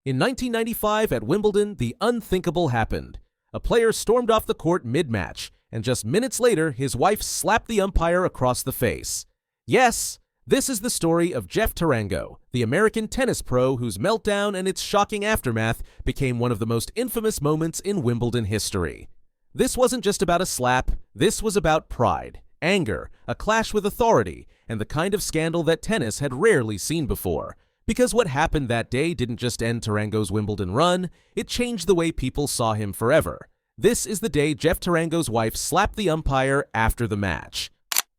In 1995 at Wimbledon, the unthinkable happened. A player stormed off the court mid-match, and just minutes later, his wife slapped the umpire across the face. Yes, this is the story of Jeff Tarango, the American tennis pro whose meltdown and its shocking aftermath became one of the most infamous moments in Wimbledon history. This wasn't just about a slap, this was about pride, anger, a clash with authority, and the kind of scandal that tennis had rarely seen before. Because what happened that day didn't just end Tarango's Wimbledon run, it changed the way people saw him forever. This is the day Jeff Tarango's wife slapped the umpire after the match.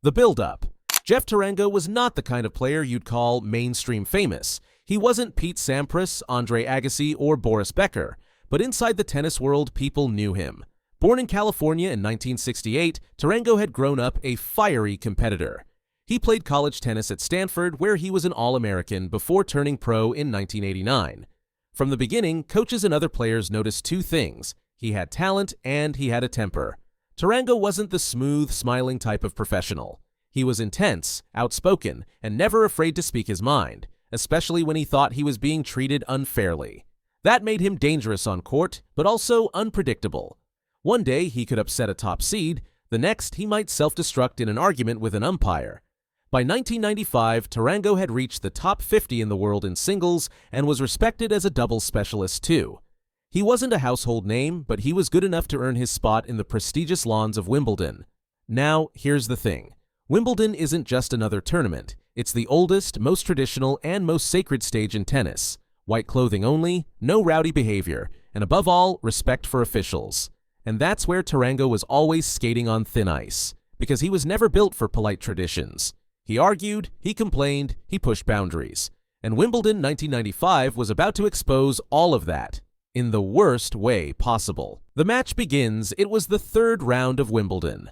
The build-up. Jeff Tarango was not the kind of player you'd call mainstream famous. He wasn't Pete Sampras, Andre Agassi, or Boris Becker, but inside the tennis world, people knew him. Born in California in 1968, Tarango had grown up a fiery competitor. He played college tennis at Stanford, where he was an All-American before turning pro in 1989. From the beginning, coaches and other players noticed two things. He had talent and he had a temper. Tarango wasn't the smooth, smiling type of professional. He was intense, outspoken, and never afraid to speak his mind, especially when he thought he was being treated unfairly. That made him dangerous on court, but also unpredictable. One day, he could upset a top seed. The next, he might self-destruct in an argument with an umpire. By 1995, Tarango had reached the top 50 in the world in singles and was respected as a doubles specialist too. He wasn't a household name, but he was good enough to earn his spot in the prestigious lawns of Wimbledon. Now, here's the thing. Wimbledon isn't just another tournament. It's the oldest, most traditional, and most sacred stage in tennis. White clothing only, no rowdy behavior, and above all, respect for officials. And that's where Tarango was always skating on thin ice, because he was never built for polite traditions. He argued, he complained, he pushed boundaries. And Wimbledon 1995 was about to expose all of that, in the worst way possible. The match begins. It was the third round of Wimbledon.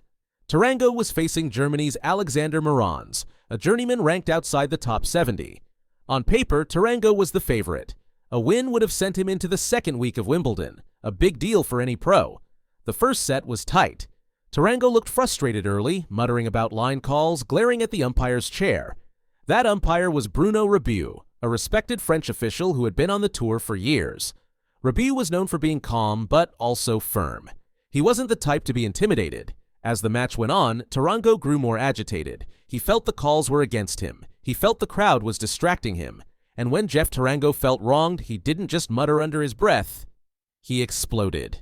Tarango was facing Germany's Alexander Morans, a journeyman ranked outside the top 70. On paper, Tarango was the favorite. A win would have sent him into the second week of Wimbledon, a big deal for any pro. The first set was tight. Tarango looked frustrated early, muttering about line calls, glaring at the umpire's chair. That umpire was Bruno Rebu, a respected French official who had been on the tour for years. Rebu was known for being calm, but also firm. He wasn't the type to be intimidated. As the match went on, Tarango grew more agitated. He felt the calls were against him. He felt the crowd was distracting him. And when Jeff Tarango felt wronged, he didn't just mutter under his breath. He exploded.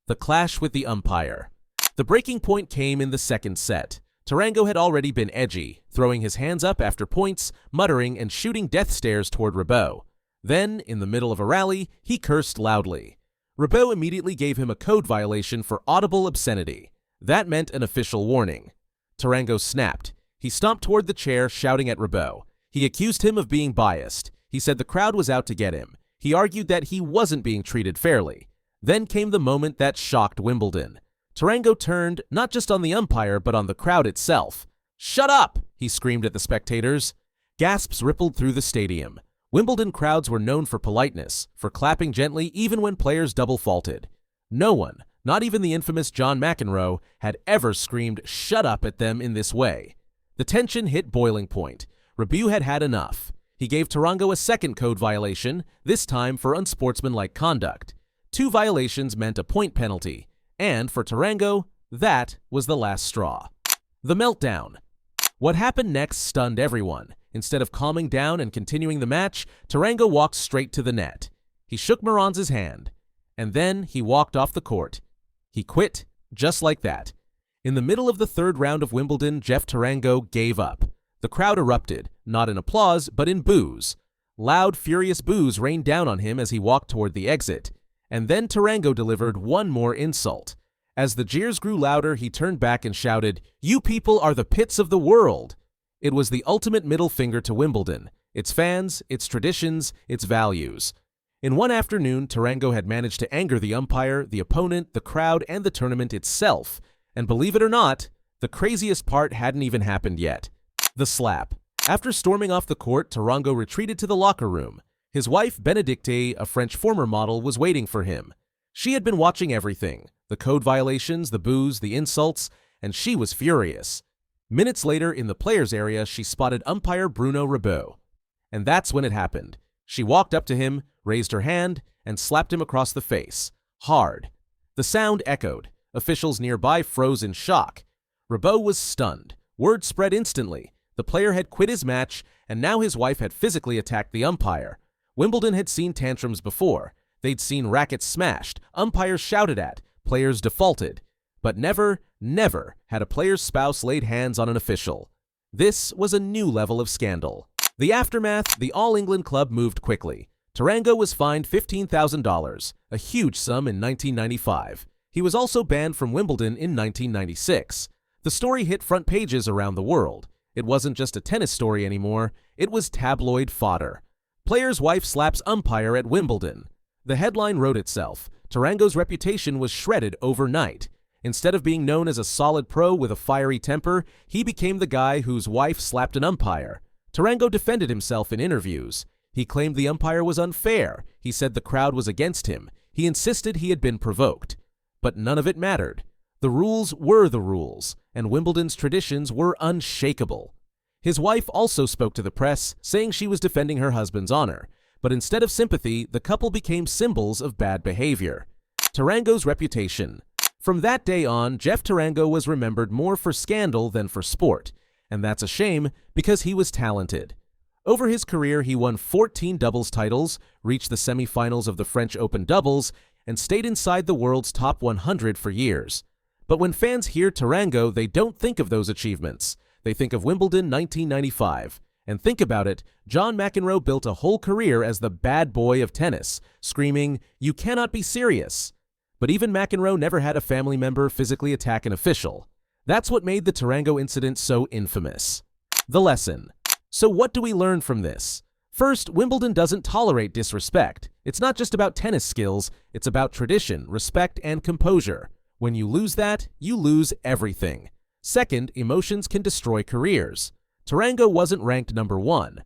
The clash with the umpire. The breaking point came in the second set. Tarango had already been edgy, throwing his hands up after points, muttering and shooting death stares toward Rebu. Then, in the middle of a rally, he cursed loudly. Rebu immediately gave him a code violation for audible obscenity. That meant an official warning. Tarango snapped. He stomped toward the chair, shouting at Rebu. He accused him of being biased. He said the crowd was out to get him. He argued that he wasn't being treated fairly. Then came the moment that shocked Wimbledon. Tarango turned, not just on the umpire, but on the crowd itself. "Shut up!" he screamed at the spectators. Gasps rippled through the stadium. Wimbledon crowds were known for politeness, for clapping gently even when players double faulted. No one, not even the infamous John McEnroe, had ever screamed "shut up" at them in this way. The tension hit boiling point. Rebu had had enough. He gave Tarango a second code violation, this time for unsportsmanlike conduct. 2 violations meant a point penalty. And for Tarango, that was the last straw. The meltdown. What happened next stunned everyone. Instead of calming down and continuing the match, Tarango walked straight to the net. He shook Morans' hand. And then he walked off the court. He quit, just like that. In the middle of the third round of Wimbledon, Jeff Tarango gave up. The crowd erupted, not in applause, but in boos. Loud, furious boos rained down on him as he walked toward the exit. And then Tarango delivered one more insult. As the jeers grew louder, he turned back and shouted, "You people are the pits of the world." It was the ultimate middle finger to Wimbledon, its fans, its traditions, its values. In one afternoon, Tarango had managed to anger the umpire, the opponent, the crowd, and the tournament itself. And believe it or not, the craziest part hadn't even happened yet. The slap. After storming off the court, Tarango retreated to the locker room. His wife, Benedicte, a French former model, was waiting for him. She had been watching everything, the code violations, the boos, the insults, and she was furious. Minutes later, in the players' area, she spotted umpire Bruno Rebu. And that's when it happened. She walked up to him, raised her hand, and slapped him across the face. Hard. The sound echoed. Officials nearby froze in shock. Ribot was stunned. Word spread instantly. The player had quit his match, and now his wife had physically attacked the umpire. Wimbledon had seen tantrums before. They'd seen rackets smashed, umpires shouted at, players defaulted. But never, never had a player's spouse laid hands on an official. This was a new level of scandal. The aftermath, the All England club moved quickly. Tarango was fined $15,000, a huge sum in 1995. He was also banned from Wimbledon in 1996. The story hit front pages around the world. It wasn't just a tennis story anymore, it was tabloid fodder. Player's wife slaps umpire at Wimbledon. The headline wrote itself. Tarango's reputation was shredded overnight. Instead of being known as a solid pro with a fiery temper, he became the guy whose wife slapped an umpire. Tarango defended himself in interviews. He claimed the umpire was unfair. He said the crowd was against him. He insisted he had been provoked. But none of it mattered. The rules were the rules, and Wimbledon's traditions were unshakable. His wife also spoke to the press, saying she was defending her husband's honor. But instead of sympathy, the couple became symbols of bad behavior. Tarango's reputation. From that day on, Jeff Tarango was remembered more for scandal than for sport. And that's a shame, because he was talented. Over his career, he won 14 doubles titles, reached the semifinals of the French Open doubles, and stayed inside the world's top 100 for years. But when fans hear Tarango, they don't think of those achievements. They think of Wimbledon 1995. And think about it, John McEnroe built a whole career as the bad boy of tennis, screaming, "You cannot be serious." But even McEnroe never had a family member physically attack an official. That's what made the Tarango incident so infamous. The lesson. So what do we learn from this? First, Wimbledon doesn't tolerate disrespect. It's not just about tennis skills, it's about tradition, respect, and composure. When you lose that, you lose everything. Second, emotions can destroy careers. Tarango wasn't ranked number one,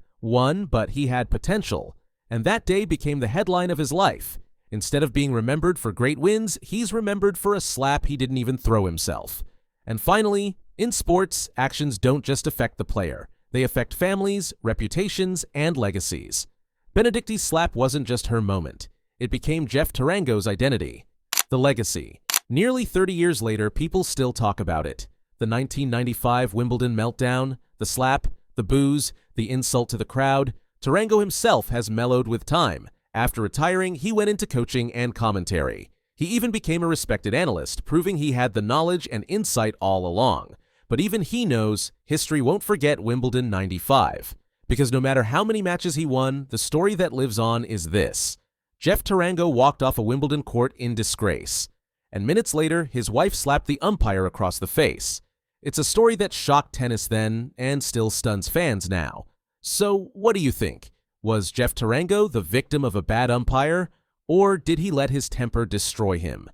but he had potential. And that day became the headline of his life. Instead of being remembered for great wins, he's remembered for a slap he didn't even throw himself. And finally, in sports, actions don't just affect the player. They affect families, reputations, and legacies. Benedictie's slap wasn't just her moment. It became Jeff Tarango's identity. The legacy. Nearly 30 years later, people still talk about it. The 1995 Wimbledon meltdown, the slap, the boos, the insult to the crowd. Tarango himself has mellowed with time. After retiring, he went into coaching and commentary. He even became a respected analyst, proving he had the knowledge and insight all along. But even he knows history won't forget Wimbledon 95. Because no matter how many matches he won, the story that lives on is this. Jeff Tarango walked off a Wimbledon court in disgrace. And minutes later, his wife slapped the umpire across the face. It's a story that shocked tennis then and still stuns fans now. So what do you think? Was Jeff Tarango the victim of a bad umpire? Or did he let his temper destroy him?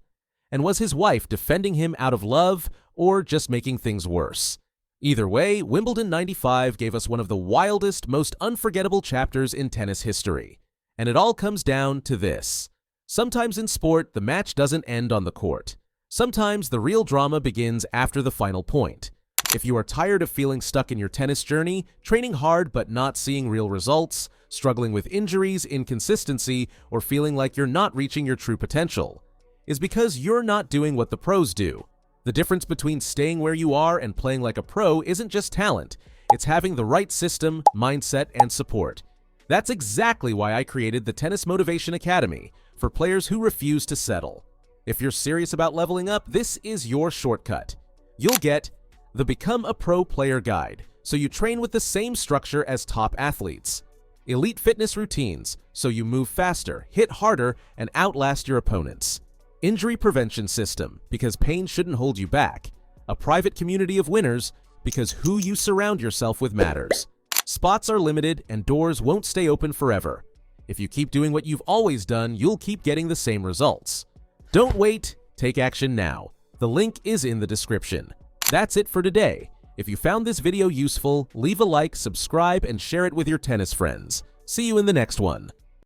And was his wife defending him out of love or just making things worse? Either way, Wimbledon 95 gave us one of the wildest, most unforgettable chapters in tennis history. And it all comes down to this. Sometimes in sport, the match doesn't end on the court. Sometimes the real drama begins after the final point. If you are tired of feeling stuck in your tennis journey, training hard but not seeing real results, struggling with injuries, inconsistency, or feeling like you're not reaching your true potential, is because you're not doing what the pros do. The difference between staying where you are and playing like a pro isn't just talent. It's having the right system, mindset, and support. That's exactly why I created the Tennis Motivation Academy, for players who refuse to settle. If you're serious about leveling up, this is your shortcut. You'll get the Become a Pro Player Guide, so you train with the same structure as top athletes. Elite fitness routines, so you move faster, hit harder, and outlast your opponents. Injury prevention system, because pain shouldn't hold you back. A private community of winners, because who you surround yourself with matters. Spots are limited and doors won't stay open forever. If you keep doing what you've always done, you'll keep getting the same results. Don't wait, take action now. The link is in the description. That's it for today. If you found this video useful, leave a like, subscribe, and share it with your tennis friends. See you in the next one.